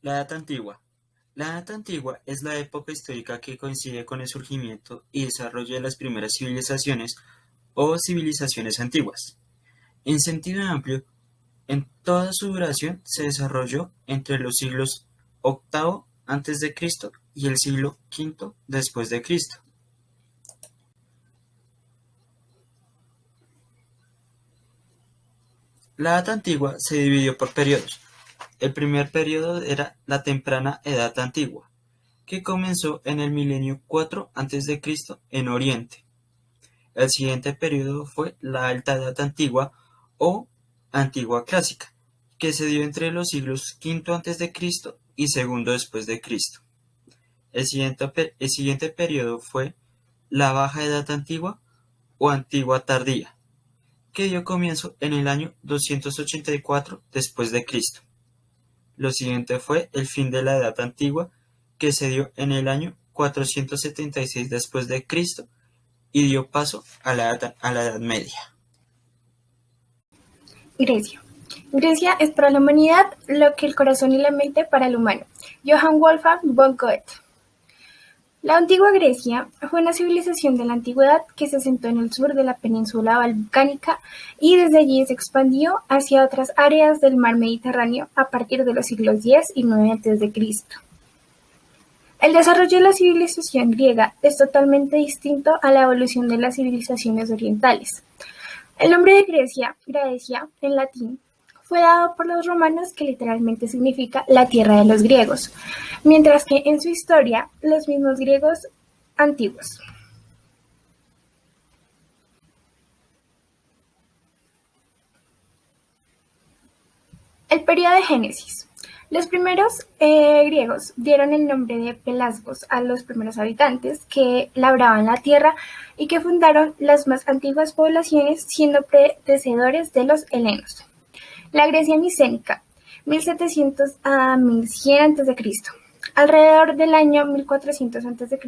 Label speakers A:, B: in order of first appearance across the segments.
A: La Edad Antigua. La Edad Antigua es la época histórica que coincide con el surgimiento y desarrollo de las primeras civilizaciones o civilizaciones antiguas. En sentido amplio, en toda su duración se desarrolló entre los siglos VIII a.C. y el siglo V después de Cristo. La Edad Antigua se dividió por periodos. El primer periodo era la temprana Edad Antigua, que comenzó en el milenio 4 a.C. en Oriente. El siguiente periodo fue la Alta Edad Antigua o Antigua Clásica, que se dio entre los siglos V a.C. y II después de Cristo. El siguiente periodo fue la Baja Edad Antigua o Antigua Tardía, que dio comienzo en el año 284 después de Cristo. Lo siguiente fue el fin de la Edad Antigua, que se dio en el año 476 después de Cristo y dio paso a la Edad Media.
B: Grecia. Grecia es para la humanidad lo que el corazón y la mente para el humano. Johann Wolfgang von Goethe. La antigua Grecia fue una civilización de la antigüedad que se asentó en el sur de la península balcánica y desde allí se expandió hacia otras áreas del mar Mediterráneo a partir de los siglos X y IX a.C. El desarrollo de la civilización griega es totalmente distinto a la evolución de las civilizaciones orientales. El nombre de Grecia, Graecia, en latín, fue dado por los romanos, que literalmente significa la tierra de los griegos, mientras que en su historia los mismos griegos antiguos. El periodo de Génesis. Los primeros griegos dieron el nombre de pelasgos a los primeros habitantes que labraban la tierra y que fundaron las más antiguas poblaciones, siendo predecesores de los helenos. La Grecia micénica, 1700 a 1100 a.C. Alrededor del año 1400 a.C.,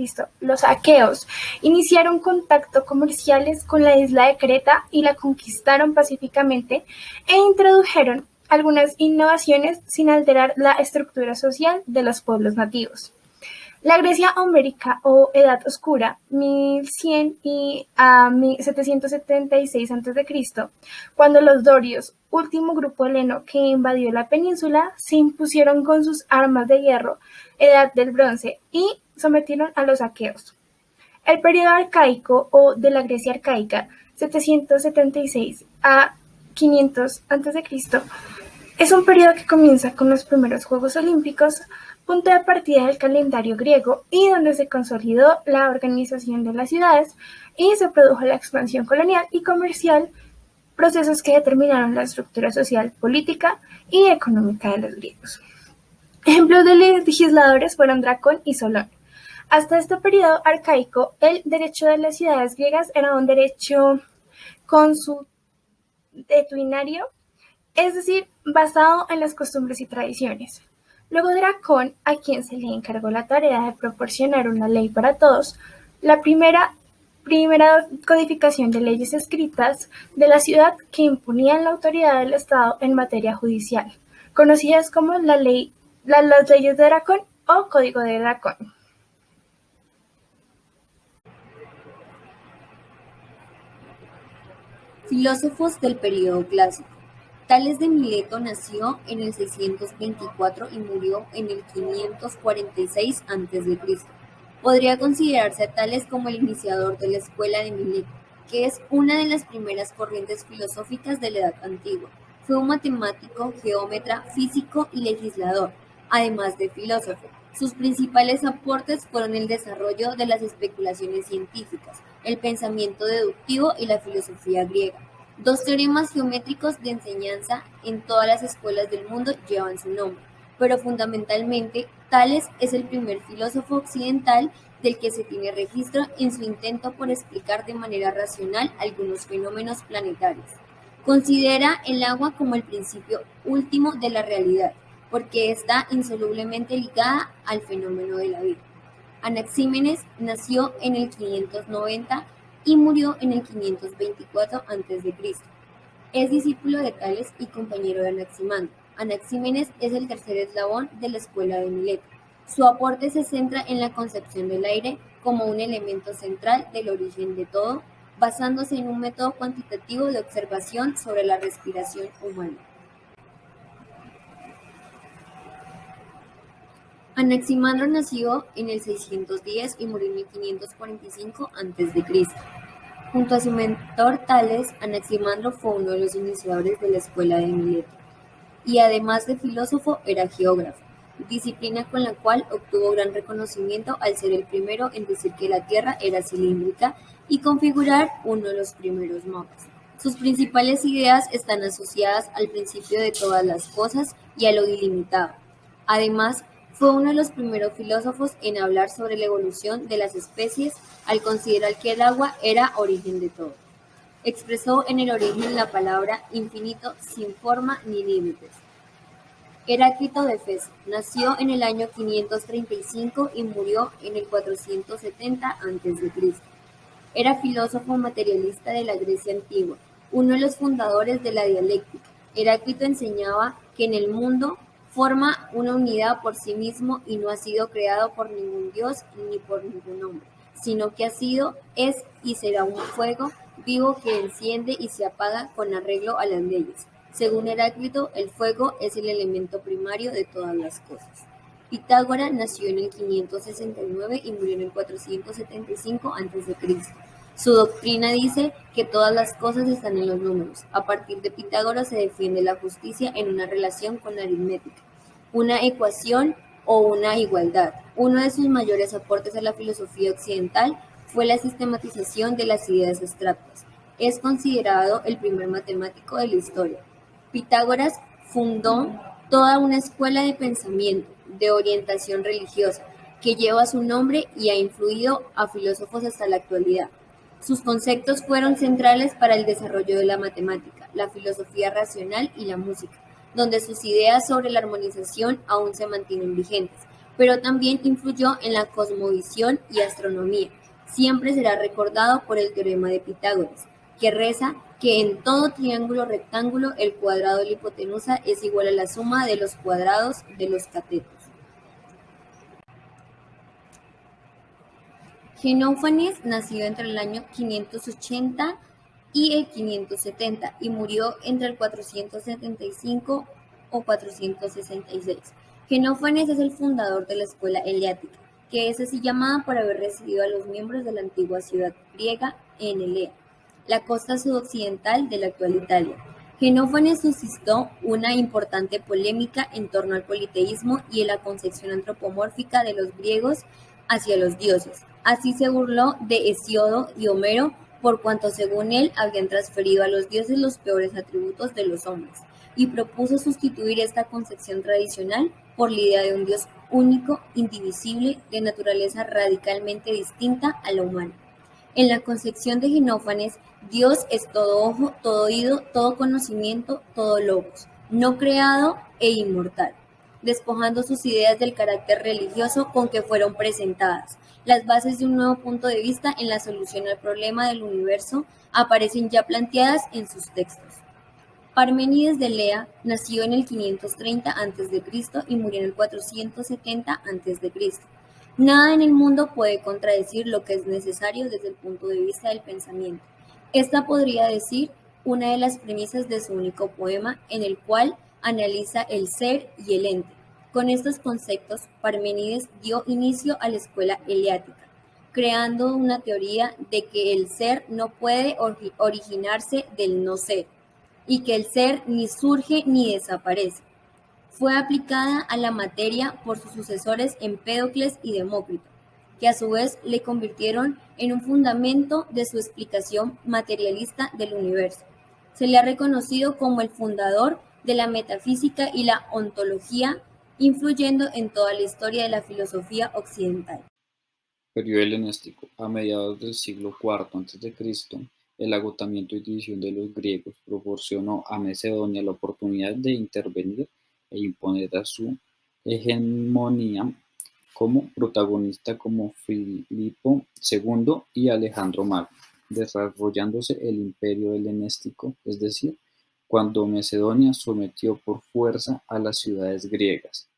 B: los aqueos iniciaron contacto comerciales con la isla de Creta y la conquistaron pacíficamente e introdujeron algunas innovaciones sin alterar la estructura social de los pueblos nativos. La Grecia homérica o Edad Oscura, 1100 a 776 a.C., cuando los dorios, último grupo heleno que invadió la península, se impusieron con sus armas de hierro, Edad del Bronce, y sometieron a los aqueos. El periodo arcaico o de la Grecia arcaica, 776 a 500 a.C., es un periodo que comienza con los primeros Juegos Olímpicos, punto de partida del calendario griego y donde se consolidó la organización de las ciudades y se produjo la expansión colonial y comercial, procesos que determinaron la estructura social, política y económica de los griegos. Ejemplos de legisladores fueron Dracón y Solón. Hasta este periodo arcaico, el derecho de las ciudades griegas era un derecho consuetudinario, es decir, basado en las costumbres y tradiciones. Luego Dracón, a quien se le encargó la tarea de proporcionar una ley para todos, la primera codificación de leyes escritas de la ciudad que imponían la autoridad del Estado en materia judicial, conocidas como las leyes de Dracón o Código de Dracón.
C: Filósofos del período clásico. Tales de Mileto nació en el 624 y murió en el 546 a.C. Podría considerarse a Tales como el iniciador de la escuela de Mileto, que es una de las primeras corrientes filosóficas de la Edad Antigua. Fue un matemático, geómetra, físico y legislador, además de filósofo. Sus principales aportes fueron el desarrollo de las especulaciones científicas, el pensamiento deductivo y la filosofía griega. Dos teoremas geométricos de enseñanza en todas las escuelas del mundo llevan su nombre, pero fundamentalmente Tales es el primer filósofo occidental del que se tiene registro en su intento por explicar de manera racional algunos fenómenos planetarios. Considera el agua como el principio último de la realidad, porque está insolublemente ligada al fenómeno de la vida. Anaxímenes nació en el 590 y murió en el 524 a.C. Es discípulo de Tales y compañero de Anaximandro. Anaxímenes es el tercer eslabón de la escuela de Mileto. Su aporte se centra en la concepción del aire como un elemento central del origen de todo, basándose en un método cuantitativo de observación sobre la respiración humana. Anaximandro nació en el 610 y murió en el 545 a.C. Junto a su mentor Tales, Anaximandro fue uno de los iniciadores de la escuela de Mileto, y además de filósofo era geógrafo, disciplina con la cual obtuvo gran reconocimiento al ser el primero en decir que la Tierra era cilíndrica y configurar uno de los primeros mapas. Sus principales ideas están asociadas al principio de todas las cosas y a lo ilimitado. Además, fue uno de los primeros filósofos en hablar sobre la evolución de las especies al considerar que el agua era origen de todo. Expresó en el origen la palabra infinito sin forma ni límites. Heráclito de Efeso nació en el año 535 y murió en el 470 a.C. Era filósofo materialista de la Grecia antigua, uno de los fundadores de la dialéctica. Heráclito enseñaba que en el mundo forma una unidad por sí mismo y no ha sido creado por ningún dios ni por ningún hombre, sino que ha sido, es y será un fuego vivo que enciende y se apaga con arreglo a las leyes. Según Heráclito, el fuego es el elemento primario de todas las cosas. Pitágoras nació en el 569 y murió en el 475 a.C. Su doctrina dice que todas las cosas están en los números. A partir de Pitágoras se defiende la justicia en una relación con la aritmética, una ecuación o una igualdad. Uno de sus mayores aportes a la filosofía occidental fue la sistematización de las ideas abstractas. Es considerado el primer matemático de la historia. Pitágoras fundó toda una escuela de pensamiento, de orientación religiosa, que lleva su nombre y ha influido a filósofos hasta la actualidad. Sus conceptos fueron centrales para el desarrollo de la matemática, la filosofía racional y la música, donde sus ideas sobre la armonización aún se mantienen vigentes, pero también influyó en la cosmovisión y astronomía. Siempre será recordado por el teorema de Pitágoras, que reza que en todo triángulo rectángulo el cuadrado de la hipotenusa es igual a la suma de los cuadrados de los catetos. Genófanes nació entre el año 580 y el 570 y murió entre el 475 o 466. Genófanes es el fundador de la escuela heliática, que es así llamada por haber recibido a los miembros de la antigua ciudad griega en Elea, la costa sudoccidental de la actual Italia. Genófanes suscitó una importante polémica en torno al politeísmo y en la concepción antropomórfica de los griegos hacia los dioses. Así se burló de Hesíodo y Homero por cuanto según él habían transferido a los dioses los peores atributos de los hombres, y propuso sustituir esta concepción tradicional por la idea de un Dios único, indivisible, de naturaleza radicalmente distinta a la humana. En la concepción de Genófanes, Dios es todo ojo, todo oído, todo conocimiento, todo logos, no creado e inmortal, despojando sus ideas del carácter religioso con que fueron presentadas. Las bases de un nuevo punto de vista en la solución al problema del universo aparecen ya planteadas en sus textos. Parménides de Elea nació en el 530 a.C. y murió en el 470 a.C. Nada en el mundo puede contradecir lo que es necesario desde el punto de vista del pensamiento. Esta podría decir una de las premisas de su único poema, en el cual analiza el ser y el ente. Con estos conceptos, Parménides dio inicio a la escuela heliática, creando una teoría de que el ser no puede originarse del no ser, y que el ser ni surge ni desaparece. Fue aplicada a la materia por sus sucesores Empédocles y Demócrito, que a su vez le convirtieron en un fundamento de su explicación materialista del universo. Se le ha reconocido como el fundador de la metafísica y la ontología, influyendo en toda la historia de la filosofía occidental.
D: Periodo helenístico. A mediados del siglo IV a.C., el agotamiento y división de los griegos proporcionó a Macedonia la oportunidad de intervenir e imponer a su hegemonía como protagonista como Filipo II y Alejandro Magno, desarrollándose el imperio helenístico, es decir, cuando Macedonia sometió por fuerza a las ciudades griegas.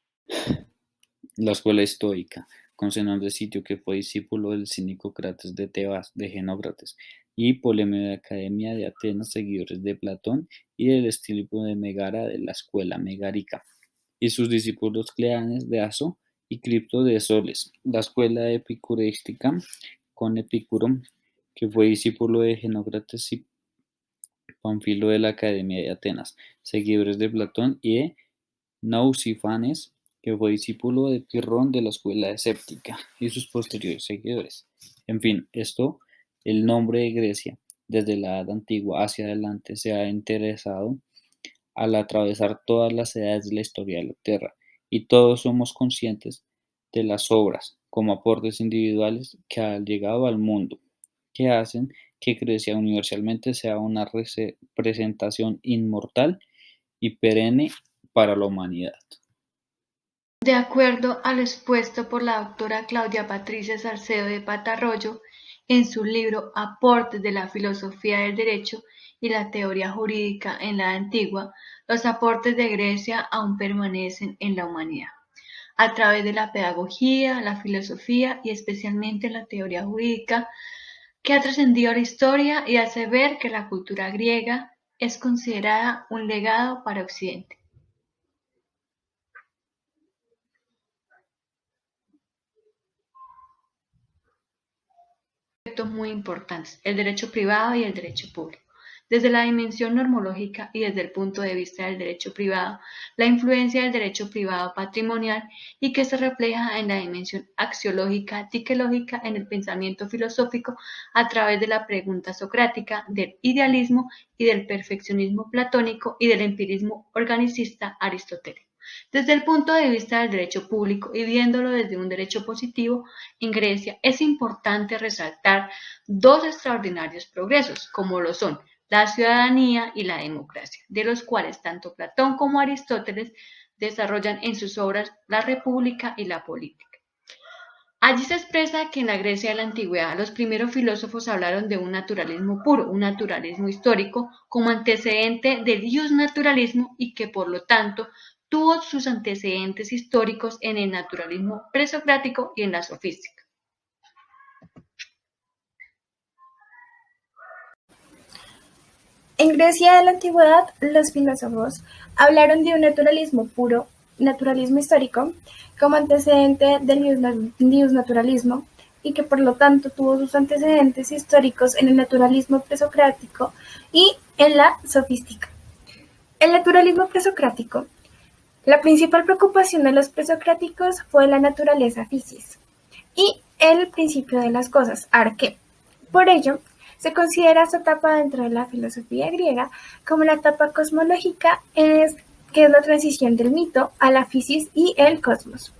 D: La escuela estoica, con Zenón de Sitio, que fue discípulo del cínico Crates de Tebas, de Genócrates, y Ptolomeo de Academia de Atenas, seguidores de Platón, y del estilo de Megara de la escuela megárica, y sus discípulos Cleanes de Aso y Cripto de Soles. La escuela epicureística, con Epicuro, que fue discípulo de Genócrates, y Panfilo de la Academia de Atenas, seguidores de Platón, y de Nausífanes, que fue discípulo de Pirrón de la escuela escéptica, y sus posteriores seguidores. En fin, el nombre de Grecia, desde la Edad Antigua hacia adelante, se ha interesado al atravesar todas las edades de la historia de la Tierra, y todos somos conscientes de las obras, como aportes individuales que han llegado al mundo, que hacen que Grecia universalmente sea una representación inmortal y perenne para la humanidad.
E: De acuerdo a lo expuesto por la doctora Claudia Patricia Salcedo de Patarroyo en su libro Aportes de la filosofía del derecho y la teoría jurídica en la antigua, los aportes de Grecia aún permanecen en la humanidad, a través de la pedagogía, la filosofía y especialmente la teoría jurídica, que ha trascendido la historia y hace ver que la cultura griega es considerada un legado para Occidente. Aspectos muy importantes: el derecho privado y el derecho público. Desde la dimensión normológica y desde el punto de vista del derecho privado, la influencia del derecho privado patrimonial y que se refleja en la dimensión axiológica, tiquelógica, en el pensamiento filosófico a través de la pregunta socrática, del idealismo y del perfeccionismo platónico y del empirismo organicista aristotélico. Desde el punto de vista del derecho público y viéndolo desde un derecho positivo, en Grecia es importante resaltar dos extraordinarios progresos, como lo son la ciudadanía y la democracia, de los cuales tanto Platón como Aristóteles desarrollan en sus obras La República y la Política. Allí se expresa que en la Grecia de la antigüedad los primeros filósofos hablaron de un naturalismo puro, un naturalismo histórico, como antecedente del iusnaturalismo y que por lo tanto tuvo sus antecedentes históricos en el naturalismo presocrático y en la sofística.
B: En Grecia de la antigüedad, los filósofos hablaron de un naturalismo puro, naturalismo histórico, como antecedente del iusnaturalismo, y que por lo tanto tuvo sus antecedentes históricos en el naturalismo presocrático y en la sofística. El naturalismo presocrático. La principal preocupación de los presocráticos fue la naturaleza physis y el principio de las cosas, arqué. Por ello, se considera esta etapa dentro de la filosofía griega como la etapa cosmológica, que es la transición del mito a la physis y el cosmos.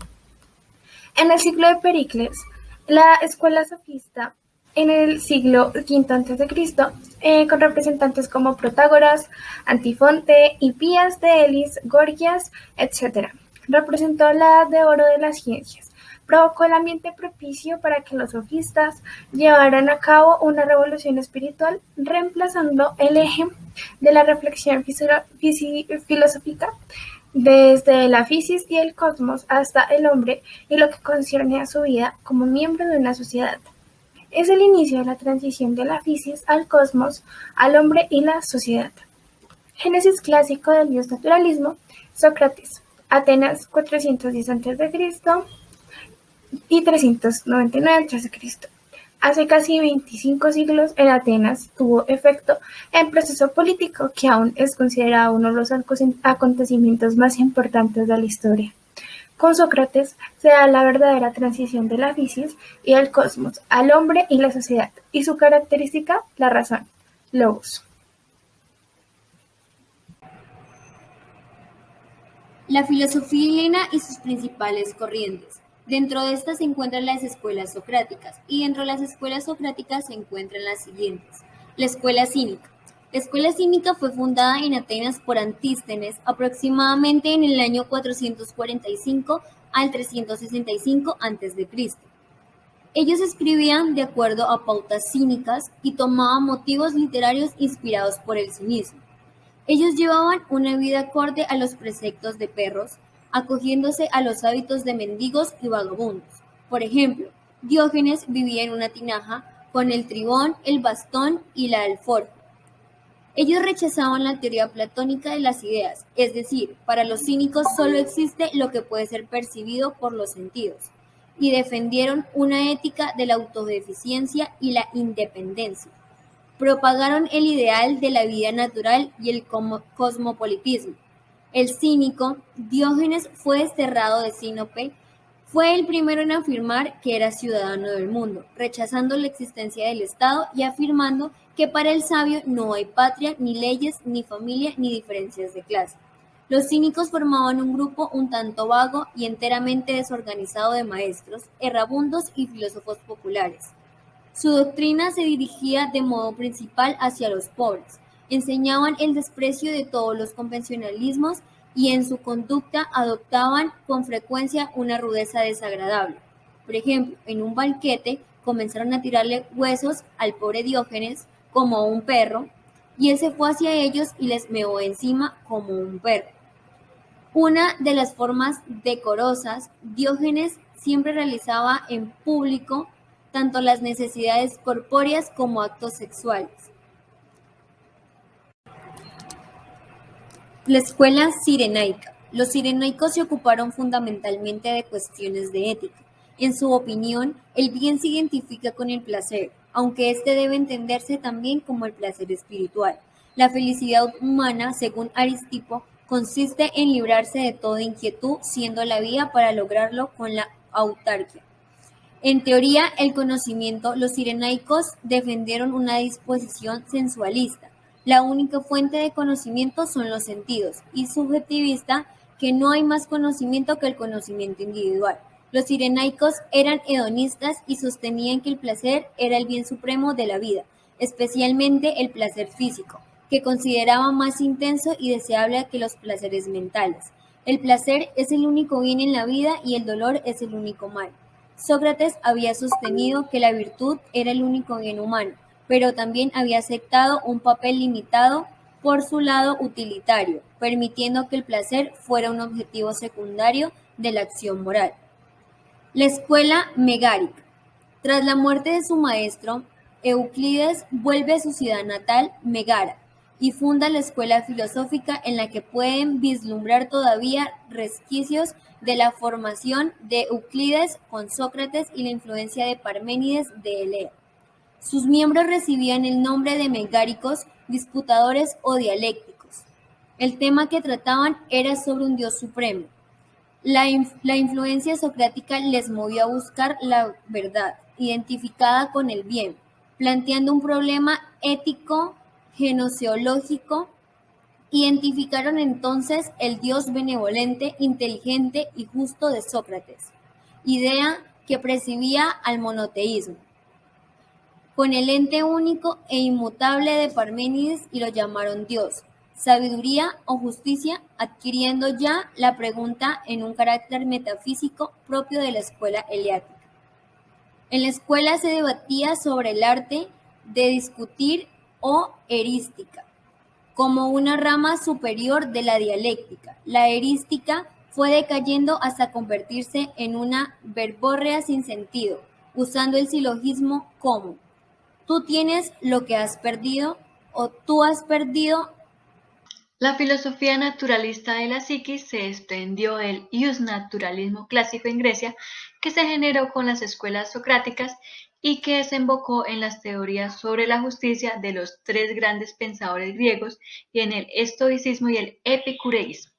B: En el siglo de Pericles, la escuela sofista en el siglo V a.C., con representantes como Protágoras, Antifonte, Hipías de Elis, Gorgias, etc., representó la edad de oro de las ciencias. Provocó el ambiente propicio para que los sofistas llevaran a cabo una revolución espiritual, reemplazando el eje de la reflexión filosófica desde la physis y el cosmos hasta el hombre y lo que concierne a su vida como miembro de una sociedad. Es el inicio de la transición de la physis al cosmos, al hombre y la sociedad. Génesis clásico del iusnaturalismo. Sócrates, Atenas, 410 a.C. y 399 a.C. Hace casi 25 siglos, en Atenas tuvo efecto el proceso político que aún es considerado uno de los acontecimientos más importantes de la historia. Con Sócrates se da la verdadera transición de la physis y el cosmos al hombre y la sociedad, y su característica, la razón, logos.
C: La filosofía helena y sus principales corrientes. Dentro de estas se encuentran las escuelas socráticas, y dentro de las escuelas socráticas se encuentran las siguientes. La escuela cínica. La escuela cínica fue fundada en Atenas por Antístenes aproximadamente en el año 445 al 365 a.C. Ellos escribían de acuerdo a pautas cínicas y tomaban motivos literarios inspirados por el cinismo. Ellos llevaban una vida acorde a los preceptos de perros, acogiéndose a los hábitos de mendigos y vagabundos. Por ejemplo, Diógenes vivía en una tinaja con el tribón, el bastón y la alforja. Ellos rechazaban la teoría platónica de las ideas, es decir, para los cínicos solo existe lo que puede ser percibido por los sentidos, y defendieron una ética de la autosuficiencia y la independencia. Propagaron el ideal de la vida natural y el cosmopolitismo. El cínico, Diógenes, fue desterrado de Sinope. Fue el primero en afirmar que era ciudadano del mundo, rechazando la existencia del Estado y afirmando que para el sabio no hay patria, ni leyes, ni familia, ni diferencias de clase. Los cínicos formaban un grupo un tanto vago y enteramente desorganizado de maestros, errabundos y filósofos populares. Su doctrina se dirigía de modo principal hacia los pobres, enseñaban el desprecio de todos los convencionalismos y en su conducta adoptaban con frecuencia una rudeza desagradable. Por ejemplo, en un banquete comenzaron a tirarle huesos al pobre Diógenes como a un perro, y él se fue hacia ellos y les meó encima como un perro. Una de las formas decorosas, Diógenes siempre realizaba en público tanto las necesidades corpóreas como actos sexuales. La escuela cirenaica. Los cirenaicos se ocuparon fundamentalmente de cuestiones de ética. En su opinión, el bien se identifica con el placer, aunque éste debe entenderse también como el placer espiritual. La felicidad humana, según Aristipo, consiste en librarse de toda inquietud, siendo la vía para lograrlo con la autarquía. En teoría, el conocimiento, los cirenaicos defendieron una disposición sensualista. La única fuente de conocimiento son los sentidos, y subjetivista, que no hay más conocimiento que el conocimiento individual. Los cirenaicos eran hedonistas y sostenían que el placer era el bien supremo de la vida, especialmente el placer físico, que consideraban más intenso y deseable que los placeres mentales. El placer es el único bien en la vida y el dolor es el único mal. Sócrates había sostenido que la virtud era el único bien humano, pero también había aceptado un papel limitado por su lado utilitario, permitiendo que el placer fuera un objetivo secundario de la acción moral. La escuela megárica. Tras la muerte de su maestro, Euclides vuelve a su ciudad natal, Megara, y funda la escuela filosófica en la que pueden vislumbrar todavía resquicios de la formación de Euclides con Sócrates y la influencia de Parménides de Elea. Sus miembros recibían el nombre de megáricos, disputadores o dialécticos. El tema que trataban era sobre un Dios supremo. La influencia socrática les movió a buscar la verdad, identificada con el bien, planteando un problema ético, gnoseológico. Identificaron entonces el Dios benevolente, inteligente y justo de Sócrates, idea que precedía al monoteísmo, con el ente único e inmutable de Parménides y lo llamaron Dios, sabiduría o justicia, adquiriendo ya la pregunta en un carácter metafísico propio de la escuela eleática. En la escuela se debatía sobre el arte de discutir o erística, como una rama superior de la dialéctica. La erística fue decayendo hasta convertirse en una verborrea sin sentido, usando el silogismo como tú tienes lo que has perdido o tú has perdido.
E: La filosofía naturalista de la psiquis se desprendió del iusnaturalismo clásico en Grecia, que se generó con las escuelas socráticas y que desembocó en las teorías sobre la justicia de los tres grandes pensadores griegos y en el estoicismo y el epicureísmo.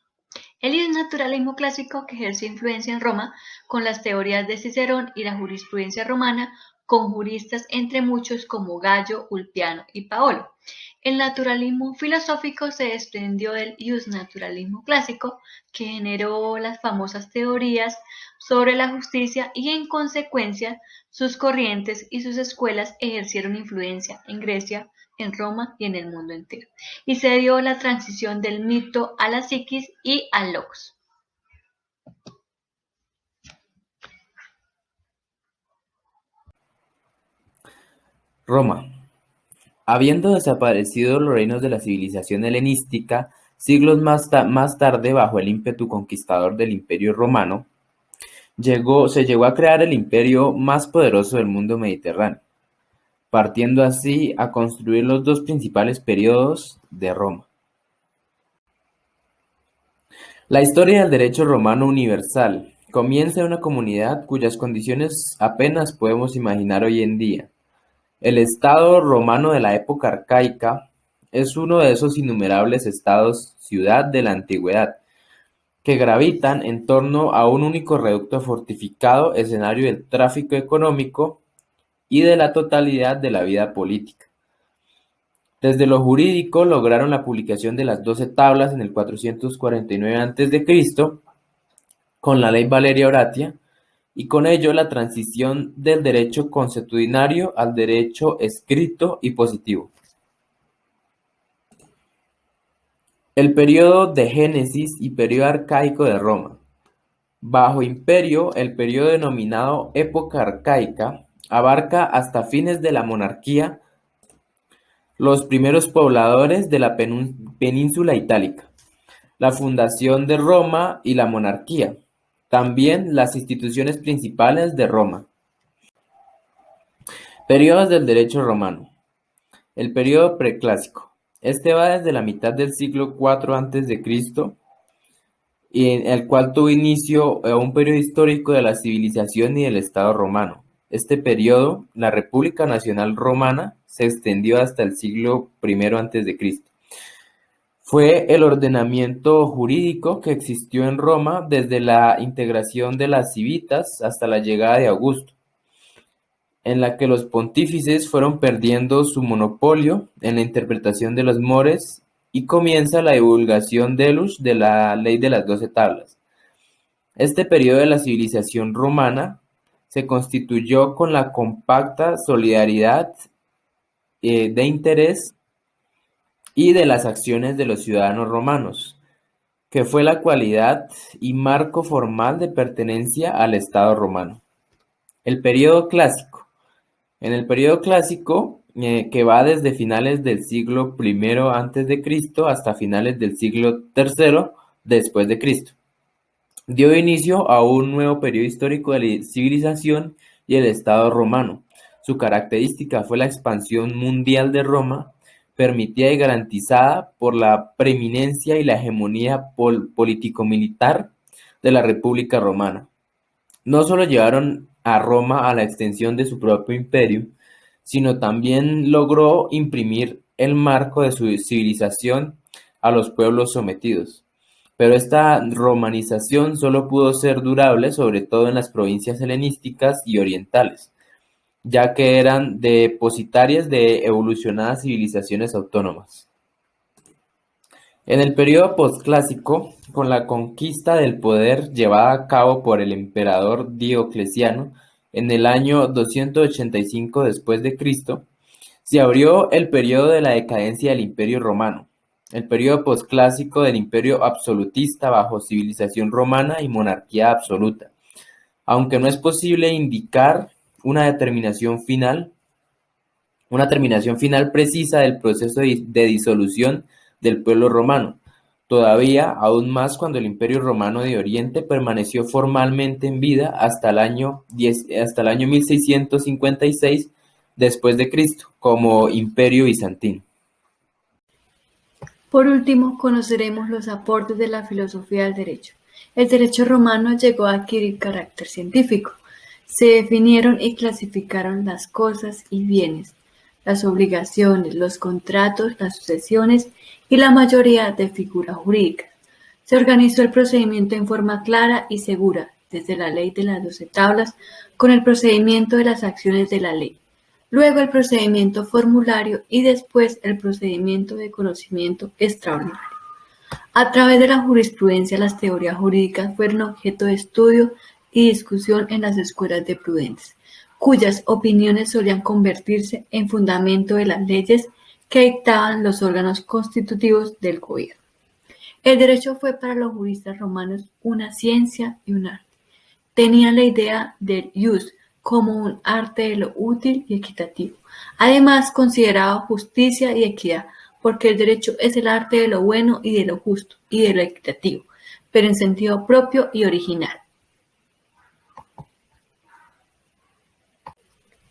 E: El iusnaturalismo clásico, que ejerció influencia en Roma con las teorías de Cicerón y la jurisprudencia romana, con juristas entre muchos como Gallo, Ulpiano y Paolo. El naturalismo filosófico se desprendió del iusnaturalismo clásico, que generó las famosas teorías sobre la justicia y en consecuencia sus corrientes y sus escuelas ejercieron influencia en Grecia, en Roma y en el mundo entero. Y se dio la transición del mito a la psiquis y al logos.
A: Roma.
F: Habiendo desaparecido los reinos de la civilización helenística, siglos más tarde, bajo el ímpetu conquistador del Imperio Romano, se llegó a crear el imperio más poderoso del mundo mediterráneo, partiendo así a construir los dos principales periodos de Roma. La historia del derecho romano universal comienza en una comunidad cuyas condiciones apenas podemos imaginar hoy en día. El Estado romano de la época arcaica es uno de esos innumerables estados-ciudad de la antigüedad, que gravitan en torno a un único reducto fortificado, escenario del tráfico económico y de la totalidad de la vida política. Desde lo jurídico lograron la publicación de las 12 tablas en el 449 a.C. con la ley Valeria Horatia, y con ello la transición del derecho consuetudinario al derecho escrito y positivo. El período de Génesis y período arcaico de Roma. Bajo imperio, el período denominado época arcaica abarca hasta fines de la monarquía los primeros pobladores de la península itálica, la fundación de Roma y la monarquía, también las instituciones principales de Roma. Periodos del derecho romano. El período preclásico. Este va desde la mitad del siglo IV a.C., y en el cual tuvo inicio un periodo histórico de la civilización y del Estado romano. Este periodo, la República Nacional Romana, se extendió hasta el siglo I a.C. Fue el ordenamiento jurídico que existió en Roma desde la integración de las civitas hasta la llegada de Augusto, en la que los pontífices fueron perdiendo su monopolio en la interpretación de los mores, y comienza la divulgación de la ley de las 12 tablas. Este periodo de la civilización romana se constituyó con la compacta solidaridad de interés y de las acciones de los ciudadanos romanos, que fue la cualidad y marco formal de pertenencia al Estado romano. El periodo clásico. En el periodo clásico, que va desde finales del siglo I a.C. hasta finales del siglo III después de Cristo, dio inicio a un nuevo periodo histórico de la civilización y el Estado romano. Su característica fue la expansión mundial de Roma, permitida y garantizada por la preeminencia y la hegemonía político-militar de la República Romana. No solo llevaron a Roma a la extensión de su propio imperio, sino también logró imprimir el marco de su civilización a los pueblos sometidos. Pero esta romanización solo pudo ser durable, sobre todo en las provincias helenísticas y orientales, ya que eran depositarias de evolucionadas civilizaciones autónomas. En el periodo posclásico, con la conquista del poder llevada a cabo por el emperador Diocleciano en el año 285 después de Cristo, se abrió el periodo de la decadencia del Imperio Romano, el periodo posclásico del Imperio absolutista bajo civilización romana y monarquía absoluta, aunque no es posible indicar una terminación final precisa del proceso de disolución del pueblo romano, todavía aún más cuando el Imperio Romano de Oriente permaneció formalmente en vida hasta el año 1656 después de Cristo, como Imperio Bizantino.
E: Por último, conoceremos los aportes de la filosofía del derecho. El derecho romano llegó a adquirir carácter científico. Se definieron y clasificaron las cosas y bienes, las obligaciones, los contratos, las sucesiones y la mayoría de figuras jurídicas. Se organizó el procedimiento en forma clara y segura, desde la ley de las 12 tablas, con el procedimiento de las acciones de la ley, luego el procedimiento formulario y después el procedimiento de conocimiento extraordinario. A través de la jurisprudencia, las teorías jurídicas fueron objeto de estudio y discusión en las escuelas de prudentes, cuyas opiniones solían convertirse en fundamento de las leyes que dictaban los órganos constitutivos del gobierno. El derecho fue para los juristas romanos una ciencia y un arte. Tenían la idea del ius como un arte de lo útil y equitativo. Además, consideraba justicia y equidad, porque el derecho es el arte de lo bueno y de lo justo y de lo equitativo, pero en sentido propio y original.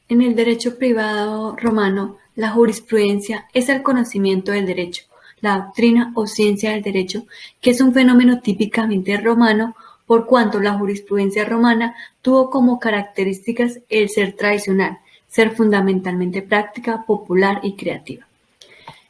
E: En el derecho privado romano, la jurisprudencia es el conocimiento del derecho, la doctrina o ciencia del derecho, que es un fenómeno típicamente romano, por cuanto la jurisprudencia romana tuvo como características el ser tradicional, ser fundamentalmente práctica, popular y creativa.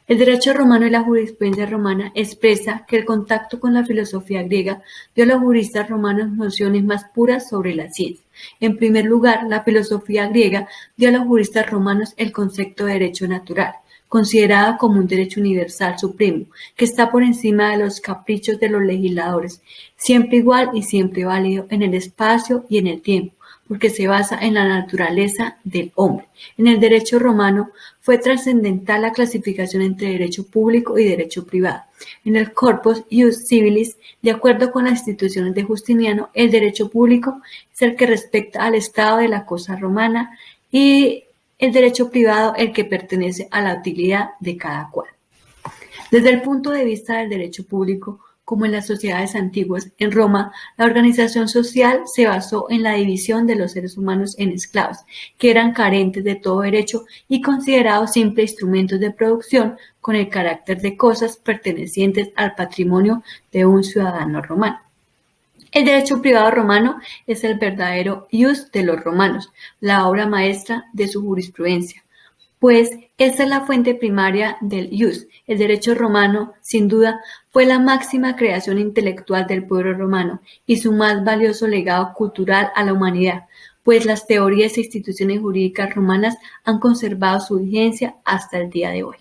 E: El derecho romano y la jurisprudencia romana expresa que el contacto con la filosofía griega dio a los juristas romanos nociones más puras sobre la ciencia. En primer lugar, la filosofía griega dio a los juristas romanos el concepto de derecho natural, considerada como un derecho universal supremo, que está por encima de los caprichos de los legisladores, siempre igual y siempre válido en el espacio y en el tiempo, porque se basa en la naturaleza del hombre. En el derecho romano fue trascendental la clasificación entre derecho público y derecho privado. En el Corpus Ius Civilis, de acuerdo con las instituciones de Justiniano, el derecho público es el que respecta al estado de la cosa romana y el derecho privado el que pertenece a la utilidad de cada cual. Desde el punto de vista del derecho público, como en las sociedades antiguas, en Roma, la organización social se basó en la división de los seres humanos en esclavos, que eran carentes de todo derecho y considerados simples instrumentos de producción con el carácter de cosas pertenecientes al patrimonio de un ciudadano romano. El derecho privado romano es el verdadero ius de los romanos, la obra maestra de su jurisprudencia, pues esta es la fuente primaria del ius. El derecho romano, sin duda, fue la máxima creación intelectual del pueblo romano y su más valioso legado cultural a la humanidad, pues las teorías e instituciones jurídicas romanas han conservado su vigencia hasta el día de hoy.